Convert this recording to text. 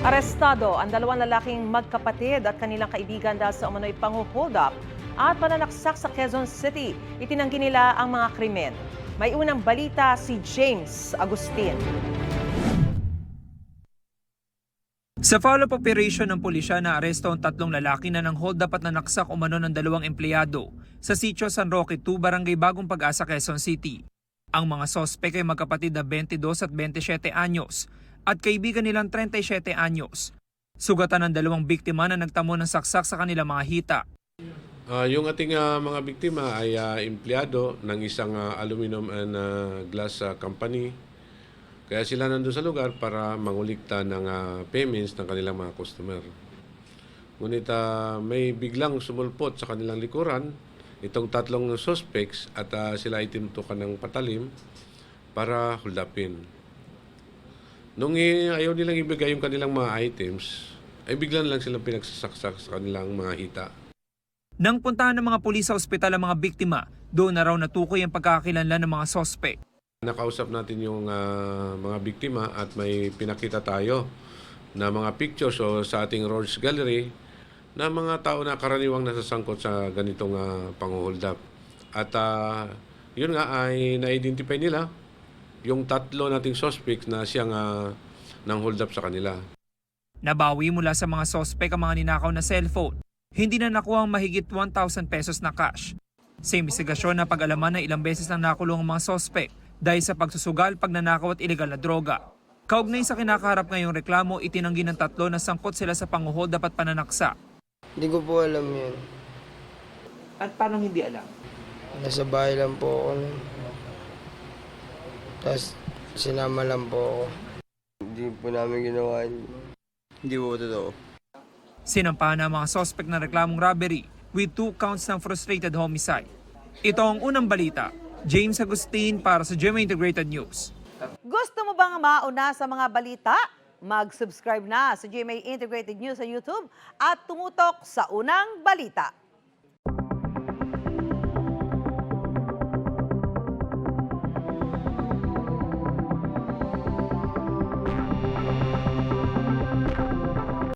Arestado ang dalawang lalaking magkapatid at kanilang kaibigan dahil sa umano'y pang-hold up at pananaksak sa Quezon City. Itinanggi nila ang mga krimen. May unang balita si James Agustin. Sa follow-up operation ng pulisya na aresto ang tatlong lalaki na nang hold up at nanaksak umano ng dalawang empleyado sa Sitio San Roque 2, Barangay Bagong Pag-asa, Quezon City. Ang mga sospek ay magkapatid na 22 at 27 anyos at kaibigan nilang 37 anyos. Sugatan ng dalawang biktima na nagtamo ng saksak sa kanilang mga hita. Yung ating mga biktima ay empleyado ng isang aluminum and glass company. Kaya sila nandun sa lugar para mangulikta ng payments ng kanilang mga customer. Ngunit may biglang sumulpot sa kanilang likuran itong tatlong suspects at sila ay tinutukan ng patalim para huldapin. Nung ayaw nilang ibigay yung kanilang mga items, ay biglan lang silang pinagsasaksak sa kanilang mga hita. Nang puntahan ng mga pulis sa ospital ang mga biktima, doon na raw natukoy ang pagkakakilanlan ng mga sospek. Nakausap natin yung mga biktima at may pinakita tayo na mga pictures sa ating Roads Gallery na mga tao na karaniwang nasasangkot sa ganitong pang-hold up. At yun nga ay na-identify nila yung tatlo nating suspects na siyang nang hold up sa kanila. Nabawi mula sa mga sospek ang mga ninakaw na cellphone. Hindi na nakuha ang mahigit 1,000 pesos na cash. Sa imbestigasyon na pag-alaman na ilang beses nang nakulong ang mga sospek dahil sa pagsusugal, pagnanakaw at ilegal na droga. Kaugnay sa kinakaharap ngayong reklamo, itinanggi ng tatlo na sangkot sila sa pang-hold up at pananaksa. Hindi ko po alam yun. At paano hindi alam? Nasa bahay lang po ako nun. Tapos sinama lang po ako. Hindi po namin ginawa yun. Hindi po totoo. Sinampahan ang mga sospek ng reklamong robbery with 2 counts ng frustrated homicide. Ito ang unang balita. James Agustin para sa GMA Integrated News. Gusto mo bang mauna sa mga balita? Mag-subscribe na sa GMA Integrated News sa YouTube at tumutok sa unang balita.